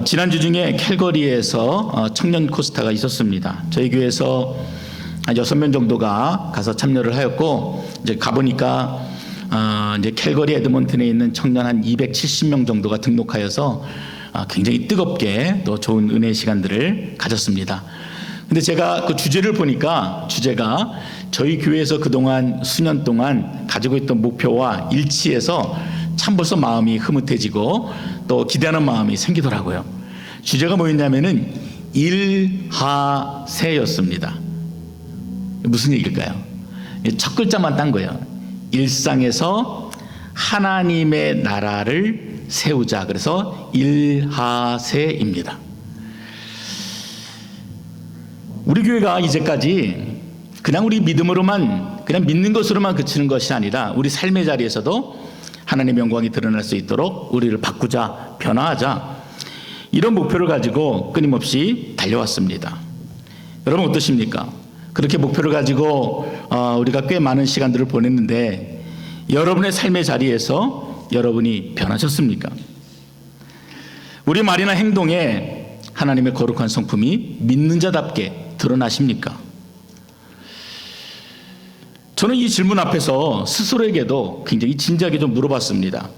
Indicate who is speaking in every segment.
Speaker 1: 지난주 중에 캘거리에서 청년 코스타가 있었습니다. 저희 교회에서 한 6명 정도가 가서 참여를 하였고, 이제 가보니까 이제 캘거리 에드먼튼에 있는 청년 한 270명 정도가 등록하여서 굉장히 뜨겁게 또 좋은 은혜의 시간들을 가졌습니다. 근데 제가 그 주제를 보니까 주제가 저희 교회에서 그동안 수년 동안 가지고 있던 목표와 일치해서 참 벌써 마음이 흐뭇해지고 또 기대하는 마음이 생기더라고요. 주제가 뭐였냐면은 일하세였습니다. 무슨 얘기일까요? 첫 글자만 딴 거예요. 일상에서 하나님의 나라를 세우자. 그래서 일하세입니다. 우리 교회가 이제까지 그냥 우리 믿음으로만, 그냥 믿는 것으로만 그치는 것이 아니라 우리 삶의 자리에서도 하나님의 영광이 드러날 수 있도록 우리를 바꾸자, 변화하자, 이런 목표를 가지고 끊임없이 달려왔습니다. 여러분 어떠십니까? 그렇게 목표를 가지고 우리가 꽤 많은 시간들을 보냈는데 여러분의 삶의 자리에서 여러분이 변하셨습니까? 우리 말이나 행동에 하나님의 거룩한 성품이 믿는 자답게 드러나십니까? 저는 이 질문 앞에서 스스로에게도 굉장히 진지하게 좀 물어봤습니다.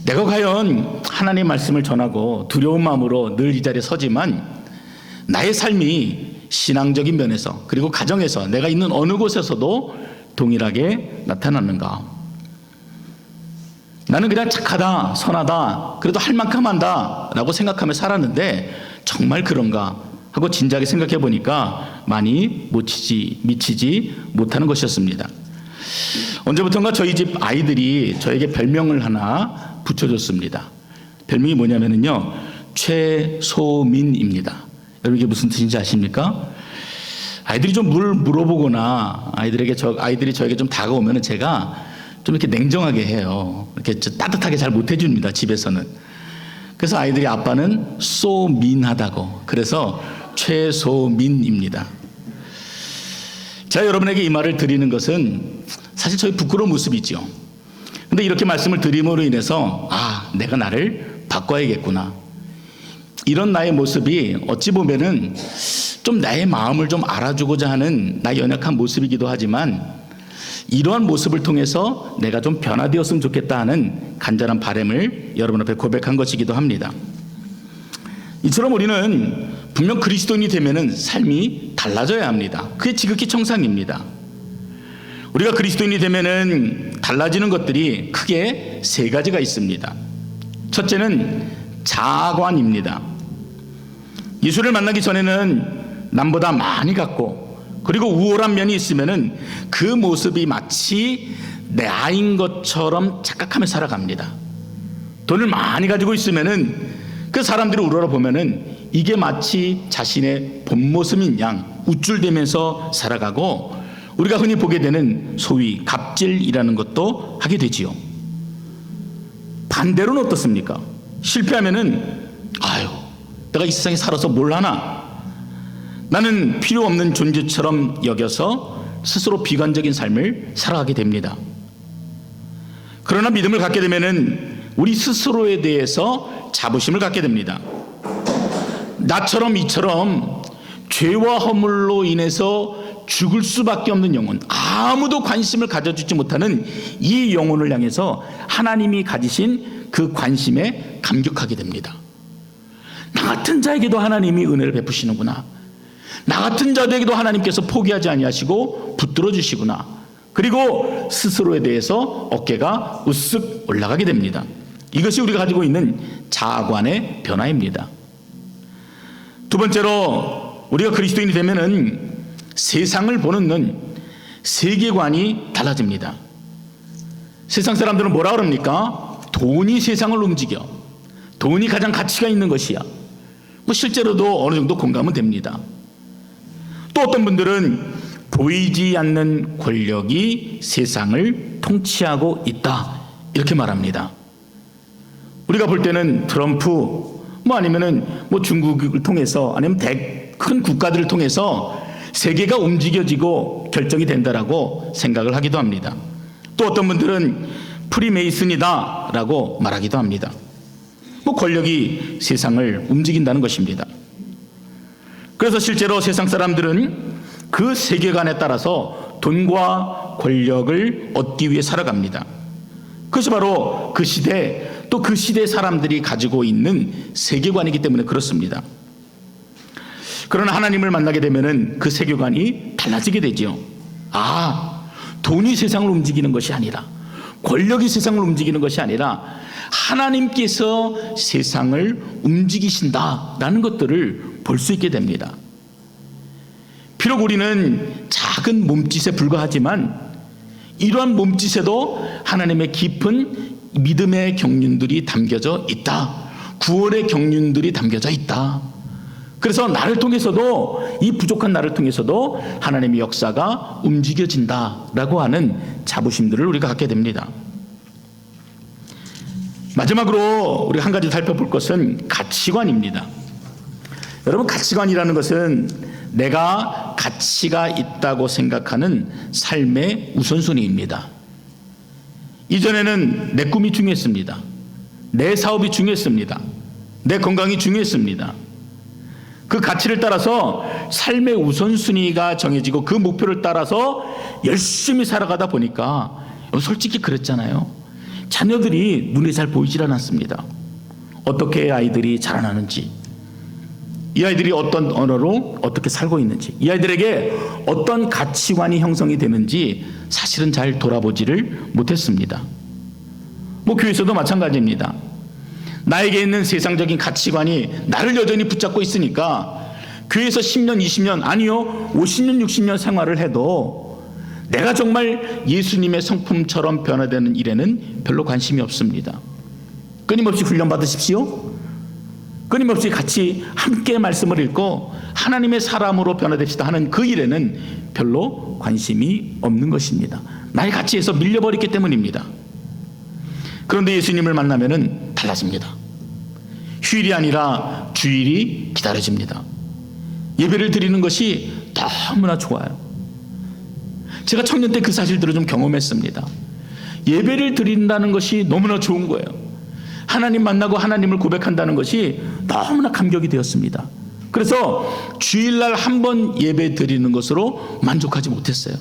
Speaker 1: 내가 과연 하나님의 말씀을 전하고 두려운 마음으로 늘 이 자리에 서지만 나의 삶이 신앙적인 면에서 그리고 가정에서 내가 있는 어느 곳에서도 동일하게 나타나는가? 나는 그냥 착하다, 선하다, 그래도 할 만큼 한다 라고 생각하며 살았는데 정말 그런가 하고 진지하게 생각해 보니까 많이 미치지 못하는 것이었습니다. 언제부턴가 저희 집 아이들이 저에게 별명을 하나 붙여줬습니다. 별명이 뭐냐면요, 최소민입니다. 여러분 이게 무슨 뜻인지 아십니까? 아이들이 좀 물어보거나 아이들이 저에게 좀 다가오면 제가 좀 이렇게 냉정하게 해요. 이렇게 따뜻하게 잘 못 해줍니다, 집에서는. 그래서 아이들이 아빠는 소민하다고, 그래서 최소민입니다. 제가 여러분에게 이 말을 드리는 것은 사실 저희 부끄러운 모습이죠. 근데 이렇게 말씀을 드림으로 인해서 내가 나를 바꿔야겠구나, 이런 나의 모습이 어찌 보면은 좀 나의 마음을 좀 알아주고자 하는 나의 연약한 모습이기도 하지만 이러한 모습을 통해서 내가 좀 변화되었으면 좋겠다 하는 간절한 바람을 여러분 앞에 고백한 것이기도 합니다. 이처럼 우리는 분명 그리스도인이 되면은 삶이 달라져야 합니다. 그게 지극히 정상입니다. 우리가 그리스도인이 되면은 달라지는 것들이 크게 3가지가 있습니다. 첫째는 자아관입니다. 예수를 만나기 전에는 남보다 많이 갖고 그리고 우월한 면이 있으면은 그 모습이 마치 나인 것처럼 착각하며 살아갑니다. 돈을 많이 가지고 있으면은 그 사람들이 우러러 보면은 이게 마치 자신의 본 모습인 양 우쭐대면서 살아가고 우리가 흔히 보게 되는 소위 갑질이라는 것도 하게 되지요. 반대로는 어떻습니까? 실패하면은 내가 이 세상에 살아서 뭘 하나, 나는 필요 없는 존재처럼 여겨서 스스로 비관적인 삶을 살아가게 됩니다. 그러나 믿음을 갖게 되면은 우리 스스로에 대해서 자부심을 갖게 됩니다. 나처럼 이처럼 죄와 허물로 인해서 죽을 수밖에 없는 영혼, 아무도 관심을 가져주지 못하는 이 영혼을 향해서 하나님이 가지신 그 관심에 감격하게 됩니다. 나 같은 자에게도 하나님이 은혜를 베푸시는구나, 나 같은 자들에게도 하나님께서 포기하지 아니하시고 붙들어 주시구나, 그리고 스스로에 대해서 어깨가 우쓱 올라가게 됩니다. 이것이 우리가 가지고 있는 자아관의 변화입니다. 두 번째로 우리가 그리스도인이 되면은 세상을 보는 눈, 세계관이 달라집니다. 세상 사람들은 뭐라 그럽니까? 돈이 세상을 움직여, 돈이 가장 가치가 있는 것이야. 실제로도 어느 정도 공감은 됩니다. 또 어떤 분들은 보이지 않는 권력이 세상을 통치하고 있다, 이렇게 말합니다. 우리가 볼 때는 트럼프, 아니면은 중국을 통해서, 아니면 큰 국가들을 통해서 세계가 움직여지고 결정이 된다라고 생각을 하기도 합니다. 또 어떤 분들은 프리메이슨이다라고 말하기도 합니다. 또 권력이 세상을 움직인다는 것입니다. 그래서 실제로 세상 사람들은 그 세계관에 따라서 돈과 권력을 얻기 위해 살아갑니다. 그것이 바로 그 시대, 또 그 시대 사람들이 가지고 있는 세계관이기 때문에 그렇습니다. 그러나 하나님을 만나게 되면은 그 세계관이 달라지게 되죠. 돈이 세상을 움직이는 것이 아니라, 권력이 세상을 움직이는 것이 아니라 하나님께서 세상을 움직이신다라는 것들을 볼 수 있게 됩니다. 비록 우리는 작은 몸짓에 불과하지만 이러한 몸짓에도 하나님의 깊은 믿음의 경륜들이 담겨져 있다. 구원의 경륜들이 담겨져 있다. 그래서 나를 통해서도, 이 부족한 나를 통해서도 하나님의 역사가 움직여진다라고 하는 자부심들을 우리가 갖게 됩니다. 마지막으로 우리 한 가지 살펴볼 것은 가치관입니다. 여러분, 가치관이라는 것은 내가 가치가 있다고 생각하는 삶의 우선순위입니다. 이전에는 내 꿈이 중요했습니다. 내 사업이 중요했습니다. 내 건강이 중요했습니다. 그 가치를 따라서 삶의 우선순위가 정해지고 그 목표를 따라서 열심히 살아가다 보니까, 솔직히 그랬잖아요. 자녀들이 눈에 잘 보이질 않았습니다. 어떻게 아이들이 자라나는지, 이 아이들이 어떤 언어로 어떻게 살고 있는지, 이 아이들에게 어떤 가치관이 형성이 되는지 사실은 잘 돌아보지를 못했습니다. 교회에서도 마찬가지입니다. 나에게 있는 세상적인 가치관이 나를 여전히 붙잡고 있으니까 교회에서 10년, 20년, 아니요 50년, 60년 생활을 해도 내가 정말 예수님의 성품처럼 변화되는 일에는 별로 관심이 없습니다. 끊임없이 훈련 받으십시오. 끊임없이 같이 함께 말씀을 읽고 하나님의 사람으로 변화됩시다 하는 그 일에는 별로 관심이 없는 것입니다. 나의 가치에서 밀려버렸기 때문입니다. 그런데 예수님을 만나면은 달라집니다. 휴일이 아니라 주일이 기다려집니다. 예배를 드리는 것이 너무나 좋아요. 제가 청년 때 그 사실들을 좀 경험했습니다. 예배를 드린다는 것이 너무나 좋은 거예요. 하나님 만나고 하나님을 고백한다는 것이 너무나 감격이 되었습니다. 그래서 주일날 한 번 예배 드리는 것으로 만족하지 못했어요.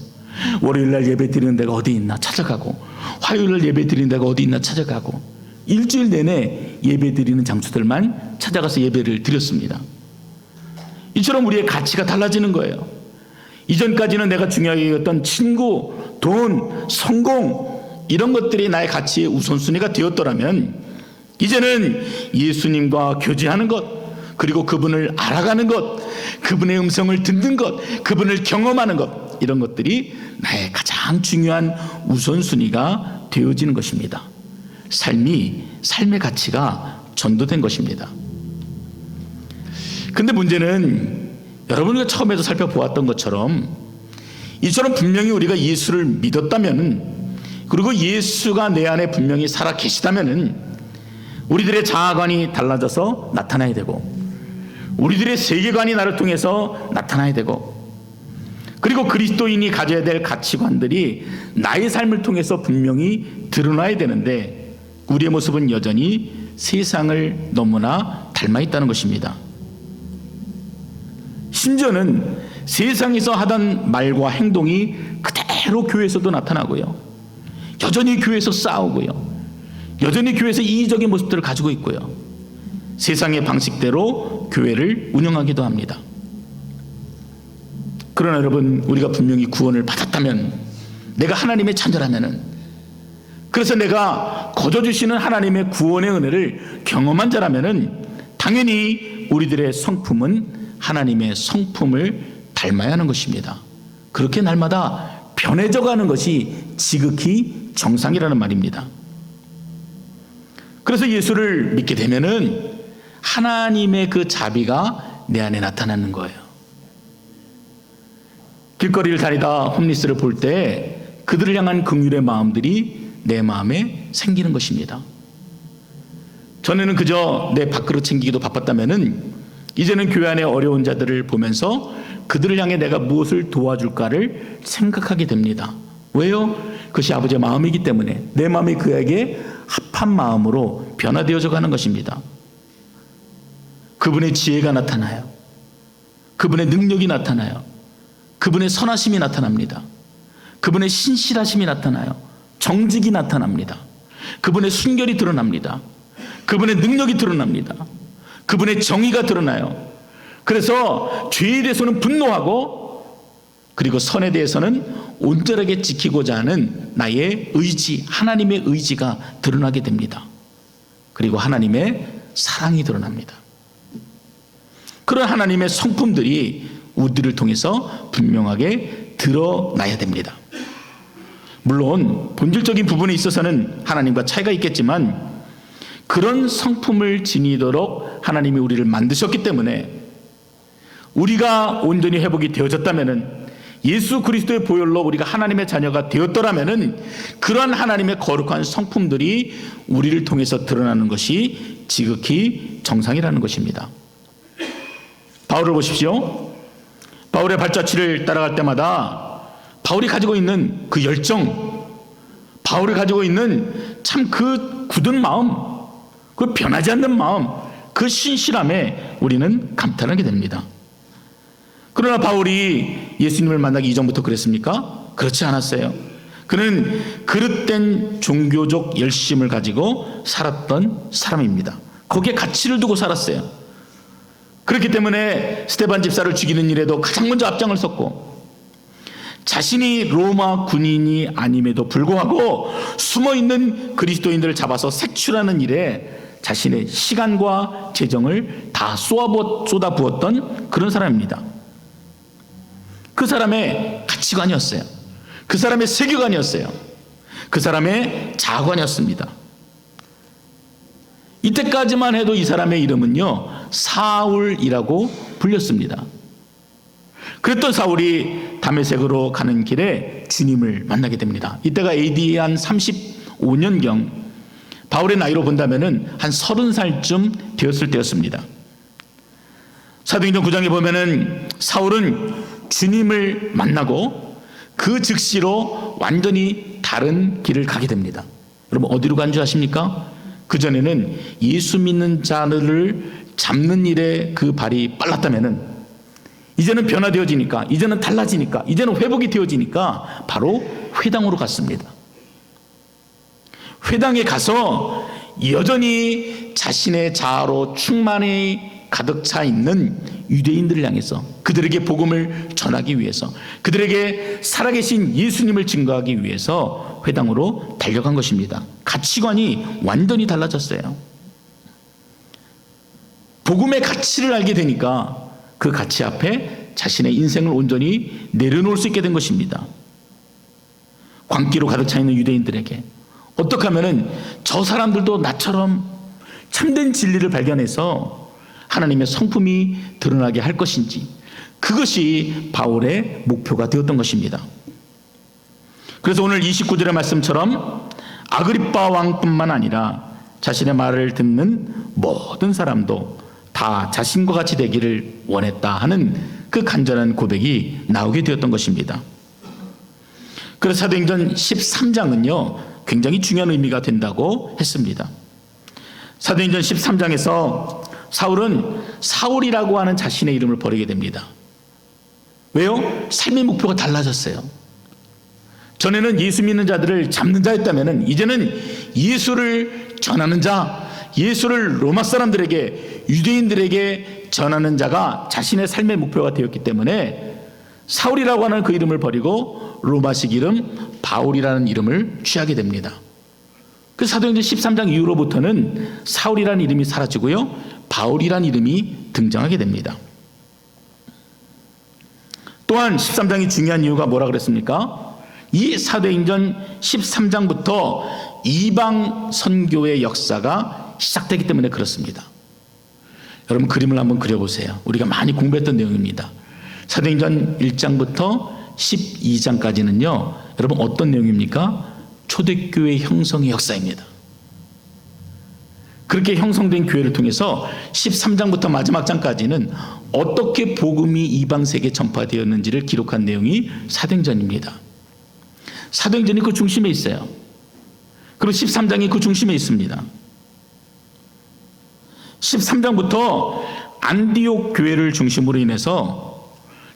Speaker 1: 월요일날 예배 드리는 데가 어디 있나 찾아가고, 화요일날 예배 드리는 데가 어디 있나 찾아가고, 일주일 내내 예배 드리는 장소들만 찾아가서 예배를 드렸습니다. 이처럼 우리의 가치가 달라지는 거예요. 이전까지는 내가 중요하게 여겼던 친구, 돈, 성공, 이런 것들이 나의 가치의 우선순위가 되었더라면 이제는 예수님과 교제하는 것, 그리고 그분을 알아가는 것, 그분의 음성을 듣는 것, 그분을 경험하는 것, 이런 것들이 나의 가장 중요한 우선순위가 되어지는 것입니다. 삶의 가치가 전도된 것입니다. 근데 문제는 여러분이 처음에도 살펴보았던 것처럼 이처럼 분명히 우리가 예수를 믿었다면, 그리고 예수가 내 안에 분명히 살아 계시다면 우리들의 자아관이 달라져서 나타나야 되고, 우리들의 세계관이 나를 통해서 나타나야 되고, 그리고 그리스도인이 가져야 될 가치관들이 나의 삶을 통해서 분명히 드러나야 되는데, 우리의 모습은 여전히 세상을 너무나 닮아 있다는 것입니다. 심지어는 세상에서 하던 말과 행동이 그대로 교회에서도 나타나고요, 여전히 교회에서 싸우고요, 여전히 교회에서 이기적인 모습들을 가지고 있고요, 세상의 방식대로 교회를 운영하기도 합니다. 그러나 여러분, 우리가 분명히 구원을 받았다면, 내가 하나님의 자녀라면은, 그래서 내가 거저주시는 하나님의 구원의 은혜를 경험한 자라면은 당연히 우리들의 성품은 하나님의 성품을 닮아야 하는 것입니다. 그렇게 날마다 변해져 가는 것이 지극히 정상이라는 말입니다. 그래서 예수를 믿게 되면은 하나님의 그 자비가 내 안에 나타나는 거예요. 길거리를 다니다 홈리스를 볼 때 그들을 향한 긍휼의 마음들이 내 마음에 생기는 것입니다. 전에는 그저 내 밥그릇 챙기기도 바빴다면은 이제는 교회 안에 어려운 자들을 보면서 그들을 향해 내가 무엇을 도와줄까를 생각하게 됩니다. 왜요? 그것이 아버지의 마음이기 때문에 내 마음이 그에게 합한 마음으로 변화되어져 가는 것입니다. 그분의 지혜가 나타나요. 그분의 능력이 나타나요. 그분의 선하심이 나타납니다. 그분의 신실하심이 나타나요. 정직이 나타납니다. 그분의 순결이 드러납니다. 그분의 능력이 드러납니다. 그분의 정의가 드러나요. 그래서 죄에 대해서는 분노하고, 그리고 선에 대해서는 온전하게 지키고자 하는 나의 의지, 하나님의 의지가 드러나게 됩니다. 그리고 하나님의 사랑이 드러납니다. 그런 하나님의 성품들이 우리를 통해서 분명하게 드러나야 됩니다. 물론 본질적인 부분에 있어서는 하나님과 차이가 있겠지만, 그런 성품을 지니도록 하나님이 우리를 만드셨기 때문에, 우리가 온전히 회복이 되어졌다면은, 예수 그리스도의 보혈로 우리가 하나님의 자녀가 되었더라면은, 그러한 하나님의 거룩한 성품들이 우리를 통해서 드러나는 것이 지극히 정상이라는 것입니다. 바울을 보십시오. 바울의 발자취를 따라갈 때마다 바울이 가지고 있는 그 열정, 바울이 가지고 있는 참 그 굳은 마음, 그 변하지 않는 마음, 그 신실함에 우리는 감탄하게 됩니다. 그러나 바울이 예수님을 만나기 이전부터 그랬습니까? 그렇지 않았어요. 그는 그릇된 종교적 열심을 가지고 살았던 사람입니다. 거기에 가치를 두고 살았어요. 그렇기 때문에 스데반 집사를 죽이는 일에도 가장 먼저 앞장을 섰고, 자신이 로마 군인이 아님에도 불구하고 숨어있는 그리스도인들을 잡아서 색출하는 일에 자신의 시간과 재정을 다 쏟아부었던 그런 사람입니다. 그 사람의 가치관이었어요. 그 사람의 세계관이었어요. 그 사람의 자아관이었습니다. 이때까지만 해도 이 사람의 이름은요, 사울이라고 불렸습니다. 그랬던 사울이 다메섹으로 가는 길에 주님을 만나게 됩니다. 이때가 AD 한 35년경, 바울의 나이로 본다면은 한 30살쯤 되었을 때였습니다. 사도행전 9장에 보면은 사울은 주님을 만나고 그 즉시로 완전히 다른 길을 가게 됩니다. 여러분, 어디로 간 줄 아십니까? 그전에는 예수 믿는 자들을 잡는 일에 그 발이 빨랐다면은, 이제는 변화되어지니까, 이제는 달라지니까, 이제는 회복이 되어지니까 바로 회당으로 갔습니다. 회당에 가서 여전히 자신의 자아로 충만히 가득 차 있는 유대인들을 향해서 그들에게 복음을 전하기 위해서, 그들에게 살아계신 예수님을 증거하기 위해서 회당으로 달려간 것입니다. 가치관이 완전히 달라졌어요. 복음의 가치를 알게 되니까 그 가치 앞에 자신의 인생을 온전히 내려놓을 수 있게 된 것입니다. 광기로 가득 차 있는 유대인들에게 어떻게 하면은 저 사람들도 나처럼 참된 진리를 발견해서 하나님의 성품이 드러나게 할 것인지, 그것이 바울의 목표가 되었던 것입니다. 그래서 오늘 29절의 말씀처럼 아그리빠 왕뿐만 아니라 자신의 말을 듣는 모든 사람도 다 자신과 같이 되기를 원했다 하는 그 간절한 고백이 나오게 되었던 것입니다. 그래서 사도행전 13장은요 굉장히 중요한 의미가 된다고 했습니다. 사도행전 13장에서 사울은 사울이라고 하는 자신의 이름을 버리게 됩니다. 왜요? 삶의 목표가 달라졌어요. 전에는 예수 믿는 자들을 잡는 자였다면 이제는 예수를 전하는 자, 예수를 로마 사람들에게, 유대인들에게 전하는 자가 자신의 삶의 목표가 되었기 때문에 사울이라고 하는 그 이름을 버리고 로마식 이름 바울이라는 이름을 취하게 됩니다. 그 사도행전 13장 이후로부터는 사울이라는 이름이 사라지고요, 바울이라는 이름이 등장하게 됩니다. 또한 13장이 중요한 이유가 뭐라 그랬습니까? 이 사도행전 13장부터 이방 선교의 역사가 시작되기 때문에 그렇습니다. 여러분, 그림을 한번 그려보세요. 우리가 많이 공부했던 내용입니다. 사도행전 1장부터 12장까지는요 여러분 어떤 내용입니까? 초대교회 형성의 역사입니다. 그렇게 형성된 교회를 통해서 13장부터 마지막 장까지는 어떻게 복음이 이방 세계에 전파되었는지를 기록한 내용이 사도행전입니다. 사도행전이 그 중심에 있어요. 그리고 13장이 그 중심에 있습니다. 13장부터 안디옥 교회를 중심으로 인해서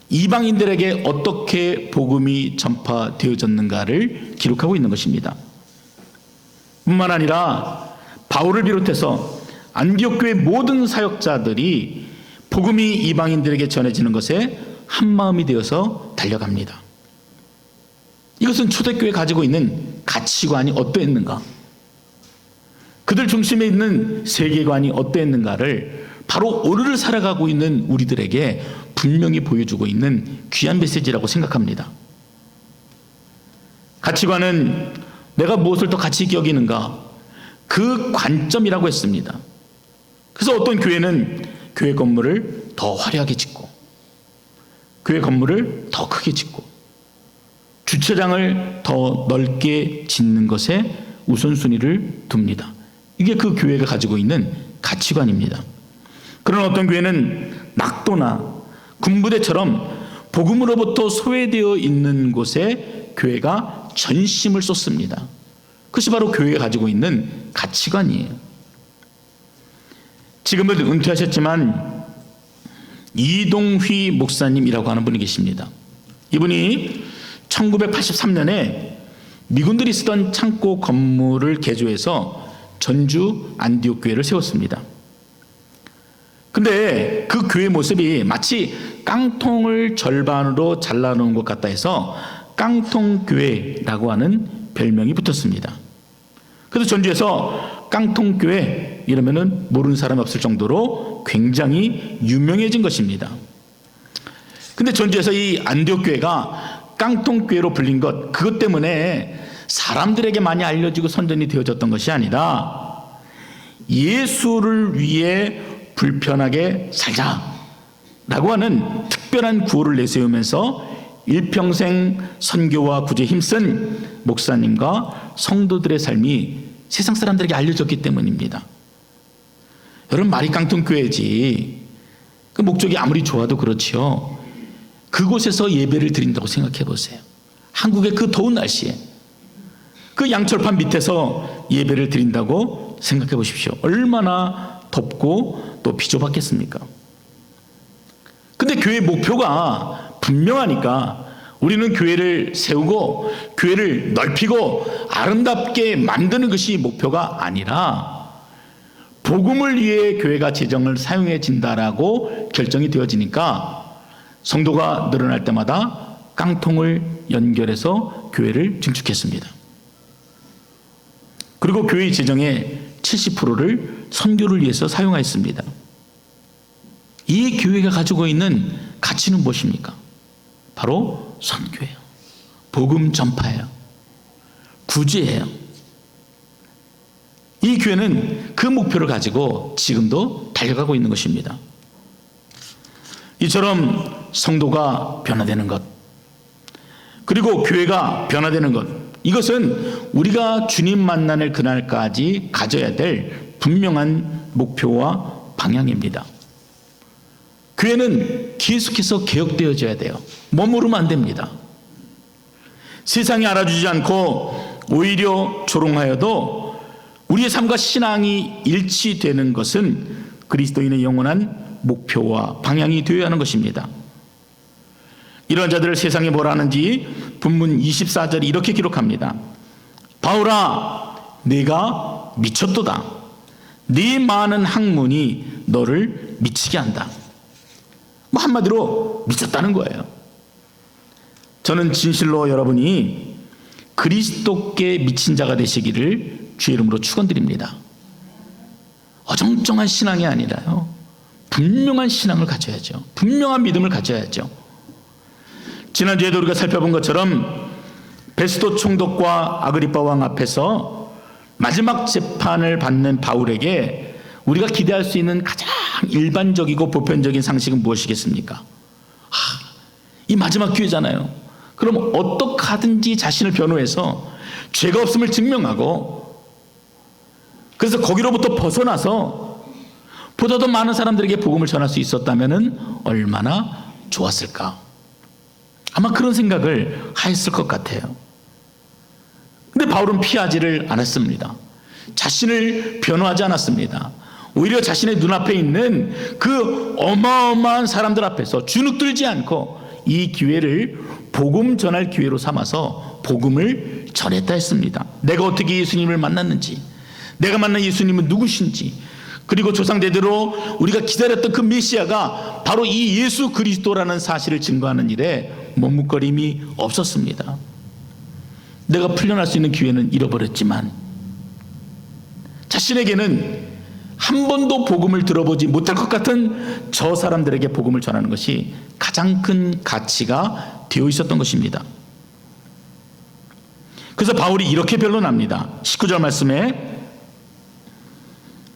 Speaker 1: 이방인들에게 어떻게 복음이 전파되어졌는가를 기록하고 있는 것입니다. 뿐만 아니라 바울을 비롯해서 안디옥 교회 모든 사역자들이 복음이 이방인들에게 전해지는 것에 한마음이 되어서 달려갑니다. 이것은 초대교회에 가지고 있는 가치관이 어떠했는가, 그들 중심에 있는 세계관이 어떠했는가를 바로 오늘을 살아가고 있는 우리들에게 분명히 보여주고 있는 귀한 메시지라고 생각합니다. 가치관은 내가 무엇을 더 가치 있게 여기는가, 그 관점이라고 했습니다. 그래서 어떤 교회는 교회 건물을 더 화려하게 짓고, 교회 건물을 더 크게 짓고, 주차장을 더 넓게 짓는 것에 우선순위를 둡니다. 이게 그 교회가 가지고 있는 가치관입니다. 그런 어떤 교회는 낙도나 군부대처럼 복음으로부터 소외되어 있는 곳에 교회가 전심을 쏟습니다. 그것이 바로 교회가 가지고 있는 가치관이에요. 지금은 은퇴하셨지만 이동휘 목사님이라고 하는 분이 계십니다. 이분이 1983년에 미군들이 쓰던 창고 건물을 개조해서 전주 안디옥 교회를 세웠습니다. 근데 그 교회 모습이 마치 깡통을 절반으로 잘라놓은 것 같다 해서 깡통교회라고 하는 별명이 붙었습니다. 그래서 전주에서 깡통교회 이러면은 모르는 사람이 없을 정도로 굉장히 유명해진 것입니다. 근데 전주에서 이 안디옥 교회가 깡통교회로 불린 것, 그것 때문에 사람들에게 많이 알려지고 선전이 되어졌던 것이 아니라 예수를 위해 불편하게 살자라고 하는 특별한 구호를 내세우면서 일평생 선교와 구제에 힘쓴 목사님과 성도들의 삶이 세상 사람들에게 알려졌기 때문입니다. 여러분, 말이 깡통교회지 그 목적이 아무리 좋아도 그렇지요, 그곳에서 예배를 드린다고 생각해 보세요. 한국의 그 더운 날씨에 그 양철판 밑에서 예배를 드린다고 생각해 보십시오. 얼마나 덥고 또 비좁았겠습니까? 근데 교회의 목표가 분명하니까 우리는 교회를 세우고 교회를 넓히고 아름답게 만드는 것이 목표가 아니라 복음을 위해 교회가 재정을 사용해진다라고 결정이 되어지니까 성도가 늘어날 때마다 깡통을 연결해서 교회를 증축했습니다. 그리고 교회 재정의 70%를 선교를 위해서 사용하였습니다. 이 교회가 가지고 있는 가치는 무엇입니까? 바로 선교예요. 복음 전파예요. 구제예요. 이 교회는 그 목표를 가지고 지금도 달려가고 있는 것입니다. 이처럼 성도가 변화되는 것, 그리고 교회가 변화되는 것, 이것은 우리가 주님 만나는 그날까지 가져야 될 분명한 목표와 방향입니다. 교회는 계속해서 개혁되어져야 돼요. 머무르면 안 됩니다. 세상이 알아주지 않고 오히려 조롱하여도 우리의 삶과 신앙이 일치되는 것은 그리스도인의 영원한 목표와 방향이 되어야 하는 것입니다. 이런 자들을 세상에 뭐라 하는지 본문 24절이 이렇게 기록합니다. 바울아, 네가 미쳤도다. 네 많은 학문이 너를 미치게 한다. 한마디로 미쳤다는 거예요. 저는 진실로 여러분이 그리스도께 미친 자가 되시기를 주의 이름으로 축원드립니다. 어정쩡한 신앙이 아니라요, 분명한 신앙을 가져야죠. 분명한 믿음을 가져야죠. 지난주에도 우리가 살펴본 것처럼 베스도 총독과 아그리파 왕 앞에서 마지막 재판을 받는 바울에게 우리가 기대할 수 있는 가장 일반적이고 보편적인 상식은 무엇이겠습니까? 이 마지막 기회잖아요. 그럼 어떻게 하든지 자신을 변호해서 죄가 없음을 증명하고, 그래서 거기로부터 벗어나서 보다 더 많은 사람들에게 복음을 전할 수 있었다면 얼마나 좋았을까. 아마 그런 생각을 하였을 것 같아요. 근데 바울은 피하지를 않았습니다. 자신을 변호하지 않았습니다. 오히려 자신의 눈앞에 있는 그 어마어마한 사람들 앞에서 주눅들지 않고 이 기회를 복음 전할 기회로 삼아서 복음을 전했다 했습니다. 내가 어떻게 예수님을 만났는지, 내가 만난 예수님은 누구신지, 그리고 조상대대로 우리가 기다렸던 그 메시아가 바로 이 예수 그리스도라는 사실을 증거하는 일에 머뭇거림이 없었습니다. 내가 풀려날 수 있는 기회는 잃어버렸지만 자신에게는 한 번도 복음을 들어보지 못할 것 같은 저 사람들에게 복음을 전하는 것이 가장 큰 가치가 되어 있었던 것입니다. 그래서 바울이 이렇게 변론합니다. 19절 말씀에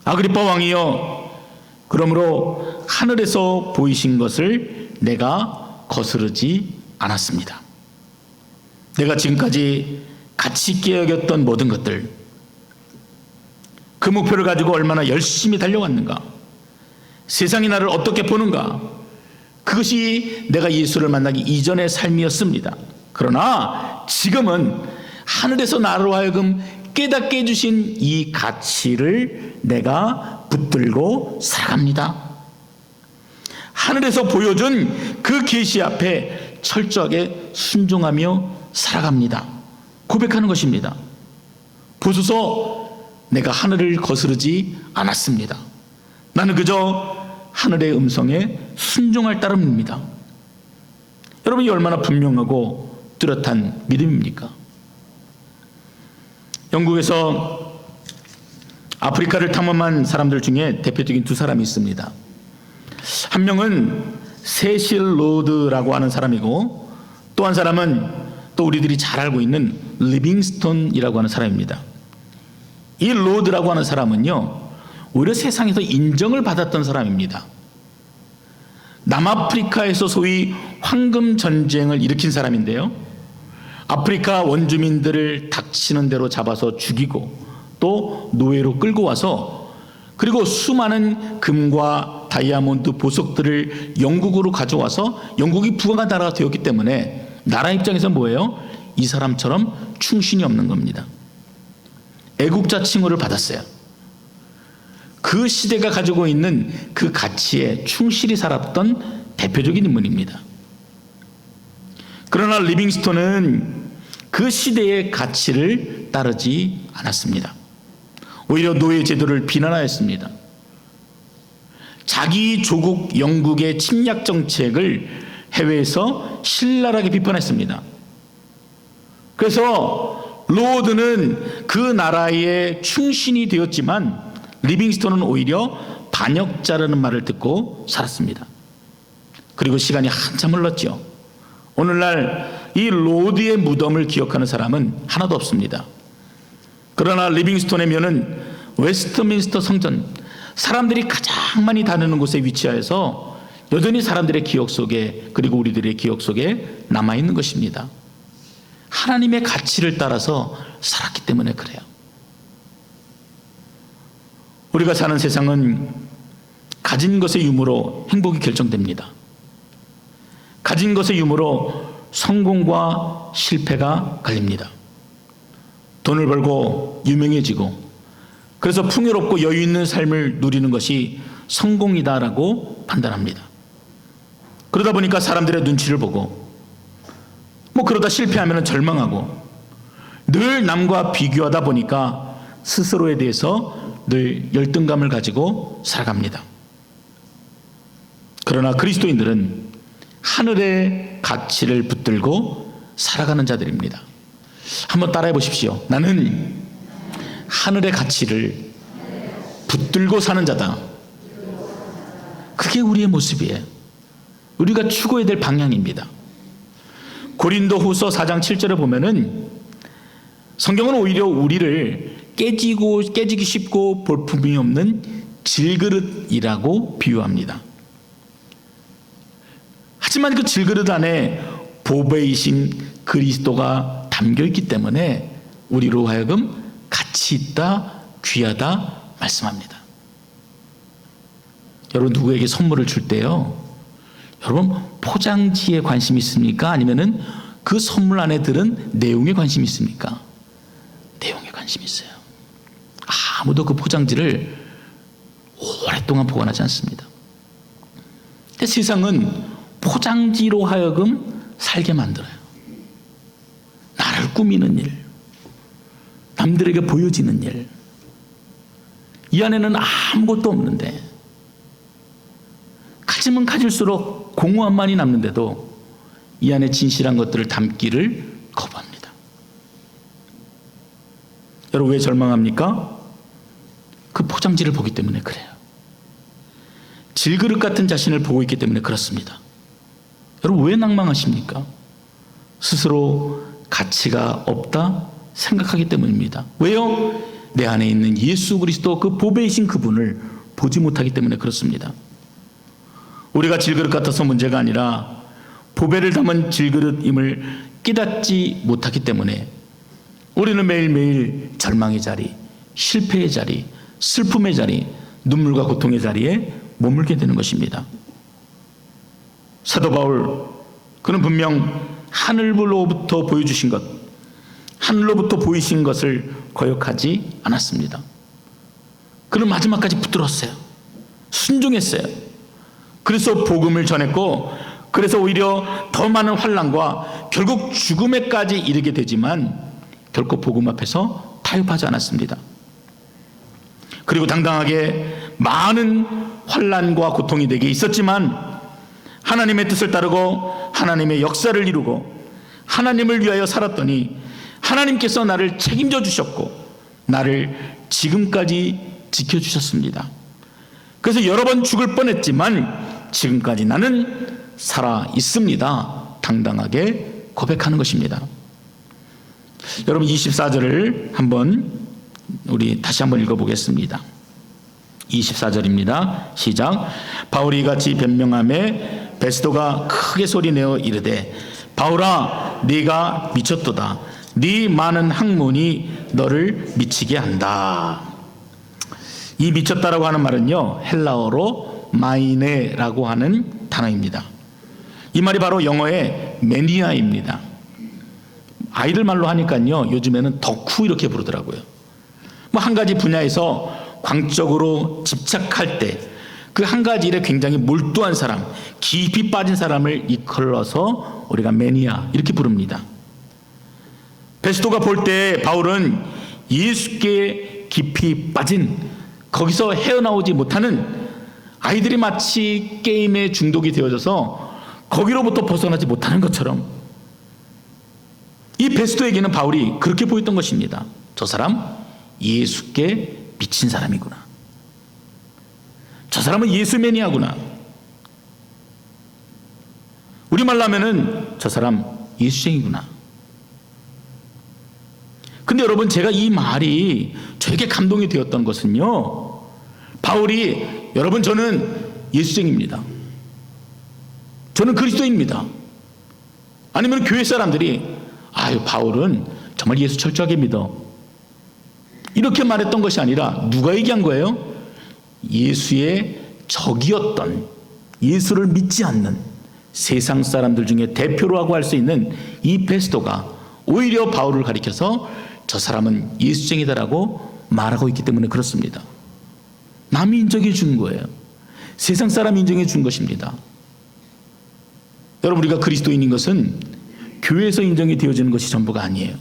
Speaker 1: 아그리빠 왕이여, 그러므로 하늘에서 보이신 것을 내가 거스르지 않았습니다. 내가 지금까지 가치 있게 여겼던 모든 것들, 그 목표를 가지고 얼마나 열심히 달려왔는가, 세상이 나를 어떻게 보는가, 그것이 내가 예수를 만나기 이전의 삶이었습니다. 그러나 지금은 하늘에서 나로 하여금 깨닫게 해주신 이 가치를 내가 붙들고 살아갑니다. 하늘에서 보여준 그 계시 앞에 철저하게 순종하며 살아갑니다. 고백하는 것입니다. 보소서, 내가 하늘을 거스르지 않았습니다. 나는 그저 하늘의 음성에 순종할 따름입니다. 여러분이 얼마나 분명하고 뚜렷한 믿음입니까? 영국에서 아프리카를 탐험한 사람들 중에 대표적인 두 사람이 있습니다. 한 명은 세실 로드라고 하는 사람이고, 또 한 사람은 또 우리들이 잘 알고 있는 리빙스톤이라고 하는 사람입니다. 이 로드라고 하는 사람은요, 오히려 세상에서 인정을 받았던 사람입니다. 남아프리카에서 소위 황금 전쟁을 일으킨 사람인데요, 아프리카 원주민들을 닥치는 대로 잡아서 죽이고 또 노예로 끌고 와서, 그리고 수많은 금과 다이아몬드 보석들을 영국으로 가져와서, 영국이 부강한 나라가 되었기 때문에 나라 입장에서 뭐예요? 이 사람처럼 충신이 없는 겁니다. 애국자 칭호를 받았어요. 그 시대가 가지고 있는 그 가치에 충실히 살았던 대표적인 인물입니다. 그러나 리빙스톤은 그 시대의 가치를 따르지 않았습니다. 오히려 노예 제도를 비난하였습니다. 자기 조국 영국의 침략 정책을 해외에서 신랄하게 비판했습니다. 그래서 로드는 그 나라의 충신이 되었지만 리빙스톤은 오히려 반역자라는 말을 듣고 살았습니다. 그리고 시간이 한참 흘렀죠. 오늘날 이 로드의 무덤을 기억하는 사람은 하나도 없습니다. 그러나 리빙스톤의 묘는 웨스트민스터 성전, 사람들이 가장 많이 다니는 곳에 위치하여서 여전히 사람들의 기억 속에, 그리고 우리들의 기억 속에 남아있는 것입니다. 하나님의 가치를 따라서 살았기 때문에 그래요. 우리가 사는 세상은 가진 것의 유무로 행복이 결정됩니다. 가진 것의 유무로 성공과 실패가 갈립니다. 돈을 벌고 유명해지고, 그래서 풍요롭고 여유 있는 삶을 누리는 것이 성공이다라고 판단합니다. 그러다 보니까 사람들의 눈치를 보고, 그러다 실패하면 절망하고, 늘 남과 비교하다 보니까 스스로에 대해서 늘 열등감을 가지고 살아갑니다. 그러나 그리스도인들은 하늘의 가치를 붙들고 살아가는 자들입니다. 한번 따라해 보십시오. 나는 하늘의 가치를 붙들고 사는 자다. 그게 우리의 모습이에요. 우리가 추구해야 될 방향입니다. 고린도후서 4장 7절에 보면은 성경은 오히려 우리를 깨지기 쉽고 볼품이 없는 질그릇이라고 비유합니다. 하지만 그 질그릇 안에 보배이신 그리스도가 담겨있기 때문에 우리로 하여금 가치 있다, 귀하다 말씀합니다. 여러분, 누구에게 선물을 줄 때요, 여러분 포장지에 관심이 있습니까? 아니면은 그 선물 안에 들은 내용에 관심이 있습니까? 내용에 관심이 있어요. 아무도 그 포장지를 오랫동안 보관하지 않습니다. 근데 세상은 포장지로 하여금 살게 만들어요. 나를 꾸미는 일, 남들에게 보여지는 일. 이 안에는 아무것도 없는데 가지면 가질수록 공허함만이 남는데도 이 안에 진실한 것들을 담기를 거부합니다. 여러분, 왜 절망합니까? 그 포장지를 보기 때문에 그래요. 질그릇 같은 자신을 보고 있기 때문에 그렇습니다. 여러분, 왜 낭망하십니까? 스스로 가치가 없다 생각하기 때문입니다. 왜요? 내 안에 있는 예수 그리스도 그 보배이신 그분을 보지 못하기 때문에 그렇습니다. 우리가 질그릇 같아서 문제가 아니라 보배를 담은 질그릇임을 깨닫지 못하기 때문에 우리는 매일매일 절망의 자리, 실패의 자리, 슬픔의 자리, 눈물과 고통의 자리에 머물게 되는 것입니다. 사도 바울, 그는 분명 하늘로부터 보여주신 것, 하늘로부터 보이신 것을 거역하지 않았습니다. 그는 마지막까지 붙들었어요. 순종했어요. 그래서 복음을 전했고, 그래서 오히려 더 많은 환난과 결국 죽음에까지 이르게 되지만 결코 복음 앞에서 타협하지 않았습니다. 그리고 당당하게 많은 환난과 고통이 내게 있었지만 하나님의 뜻을 따르고 하나님의 역사를 이루고 하나님을 위하여 살았더니 하나님께서 나를 책임져 주셨고 나를 지금까지 지켜주셨습니다. 그래서 여러 번 죽을 뻔했지만 지금까지 나는 살아 있습니다. 당당하게 고백하는 것입니다. 여러분, 24절을 우리 다시 한번 읽어보겠습니다. 24절입니다. 시작. 바울이 같이 변명하매 베스도가 크게 소리내어 이르되 바울아, 네가 미쳤도다. 네 많은 학문이 너를 미치게 한다. 이 미쳤다라고 하는 말은요, 헬라어로 마이네라고 하는 단어입니다. 이 말이 바로 영어의 매니아입니다. 아이들 말로 하니까요, 요즘에는 덕후 이렇게 부르더라고요. 한 가지 분야에서 광적으로 집착할 때 그 한 가지 일에 굉장히 몰두한 사람, 깊이 빠진 사람을 이끌어서 우리가 매니아 이렇게 부릅니다. 베스도가 볼 때 바울은 예수께 깊이 빠진, 거기서 헤어나오지 못하는 아이들이 마치 게임에 중독이 되어져서 거기로부터 벗어나지 못하는 것처럼 이 베스도에게는 바울이 그렇게 보였던 것입니다. 저 사람 예수께 미친 사람이구나. 저 사람은 예수 매니아구나. 우리말로 하면은 저 사람 예수쟁이구나. 근데 여러분, 제가 이 말이 저에게 감동이 되었던 것은요, 바울이 여러분, 저는 예수쟁입니다. 저는 그리스도입니다. 아니면 교회 사람들이 아유, 바울은 정말 예수 철저하게 믿어, 이렇게 말했던 것이 아니라 누가 얘기한 거예요? 예수의 적이었던, 예수를 믿지 않는 세상 사람들 중에 대표라고 할 수 있는 이 베스도가 오히려 바울을 가리켜서 저 사람은 예수쟁이다라고 말하고 있기 때문에 그렇습니다. 남이 인정해 준 거예요. 세상 사람이 인정해 준 것입니다. 여러분, 우리가 그리스도인인 것은 교회에서 인정이 되어지는 것이 전부가 아니에요.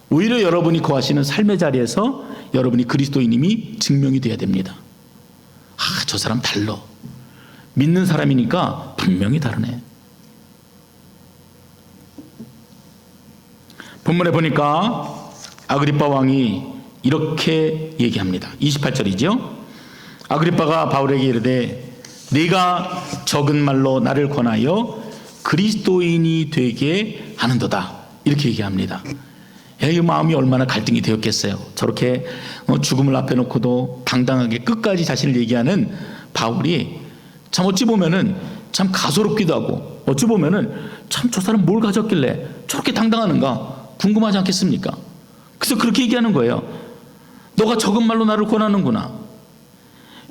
Speaker 1: 오히려 여러분이 거하시는 삶의 자리에서 여러분이 그리스도인임이 증명이 돼야 됩니다. 아, 저 사람 달라. 믿는 사람이니까 분명히 다르네. 본문에 보니까 아그리빠 왕이 이렇게 얘기합니다. 28절이죠. 아그리빠가 바울에게 이르되 네가 적은 말로 나를 권하여 그리스도인이 되게 하는도다. 이렇게 얘기합니다. 이 마음이 얼마나 갈등이 되었겠어요. 저렇게 죽음을 앞에 놓고도 당당하게 끝까지 자신을 얘기하는 바울이 참 어찌 보면은 참 가소롭기도 하고, 어찌 보면은 참 저 사람 뭘 가졌길래 저렇게 당당하는가 궁금하지 않겠습니까? 그래서 그렇게 얘기하는 거예요. 너가 적은 말로 나를 권하는구나.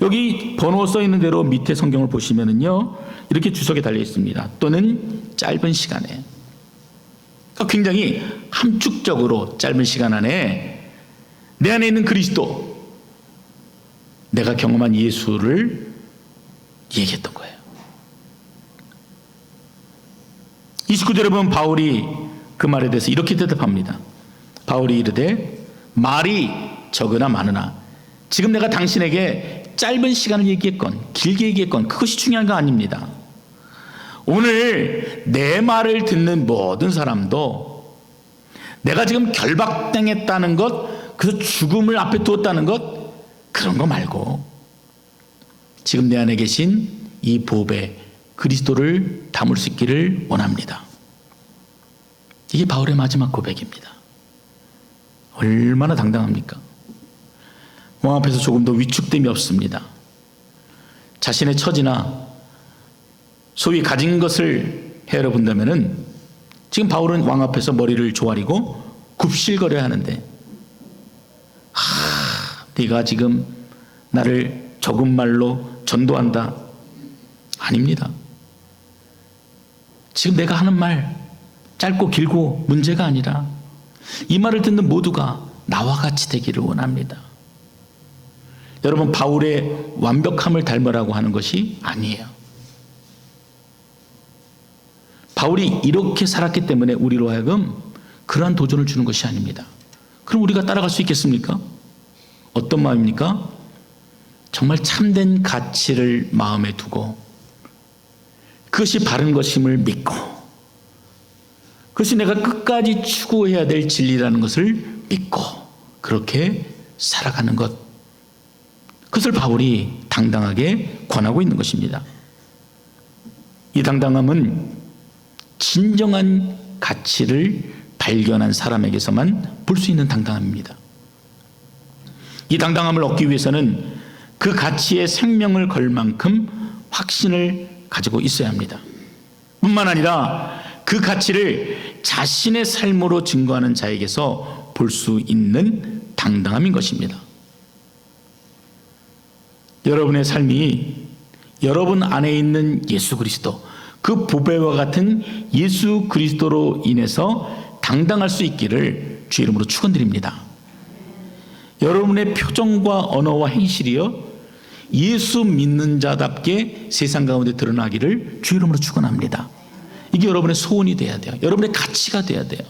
Speaker 1: 여기 번호 써 있는 대로 밑에 성경을 보시면은요, 이렇게 주석에 달려 있습니다. 또는 짧은 시간에. 굉장히 함축적으로 짧은 시간 안에 내 안에 있는 그리스도, 내가 경험한 예수를 얘기했던 거예요. 29절 여러분, 바울이 그 말에 대해서 이렇게 대답합니다. 바울이 이르되 말이 적으나 많으나 지금 내가 당신에게 짧은 시간을 얘기했건 길게 얘기했건 그것이 중요한 거 아닙니다. 오늘 내 말을 듣는 모든 사람도 내가 지금 결박당했다는 것, 그 죽음을 앞에 두었다는 것, 그런 거 말고 지금 내 안에 계신 이 보배 그리스도를 담을 수 있기를 원합니다. 이게 바울의 마지막 고백입니다. 얼마나 당당합니까? 왕 앞에서 조금 더 위축됨이 없습니다. 자신의 처지나 소위 가진 것을 헤아려 본다면은 지금 바울은 왕 앞에서 머리를 조아리고 굽실거려야 하는데, 네가 지금 나를 적은 말로 전도한다. 아닙니다. 지금 내가 하는 말 짧고 길고 문제가 아니라 이 말을 듣는 모두가 나와 같이 되기를 원합니다. 여러분, 바울의 완벽함을 닮으라고 하는 것이 아니에요. 바울이 이렇게 살았기 때문에 우리로 하여금 그러한 도전을 주는 것이 아닙니다. 그럼 우리가 따라갈 수 있겠습니까? 어떤 마음입니까? 정말 참된 가치를 마음에 두고 그것이 바른 것임을 믿고 그것이 내가 끝까지 추구해야 될 진리라는 것을 믿고 그렇게 살아가는 것, 그것을 바울이 당당하게 권하고 있는 것입니다. 이 당당함은 진정한 가치를 발견한 사람에게서만 볼 수 있는 당당함입니다. 이 당당함을 얻기 위해서는 그 가치에 생명을 걸 만큼 확신을 가지고 있어야 합니다. 뿐만 아니라 그 가치를 자신의 삶으로 증거하는 자에게서 볼 수 있는 당당함인 것입니다. 여러분의 삶이 여러분 안에 있는 예수 그리스도, 그 보배와 같은 예수 그리스도로 인해서 당당할 수 있기를 주 이름으로 축원드립니다. 여러분의 표정과 언어와 행실이요 예수 믿는 자답게 세상 가운데 드러나기를 주 이름으로 축원합니다. 이게 여러분의 소원이 돼야 돼요. 여러분의 가치가 돼야 돼요.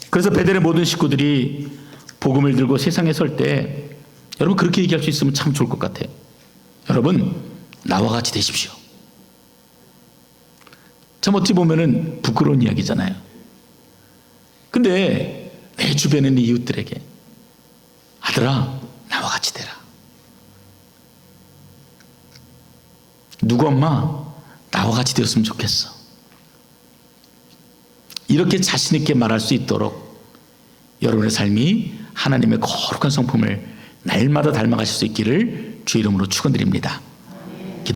Speaker 1: 그래서 베델의 모든 식구들이 복음을 들고 세상에 설 때 여러분 그렇게 얘기할 수 있으면 참 좋을 것 같아요. 여러분, 나와 같이 되십시오. 참 어찌 보면은 부끄러운 이야기잖아요. 근데 내 주변에 있는 이웃들에게 아들아, 나와 같이 되라. 누구 엄마, 나와 같이 되었으면 좋겠어. 이렇게 자신 있게 말할 수 있도록 여러분의 삶이 하나님의 거룩한 성품을 날마다 닮아가실 수 있기를 주 이름으로 축원드립니다.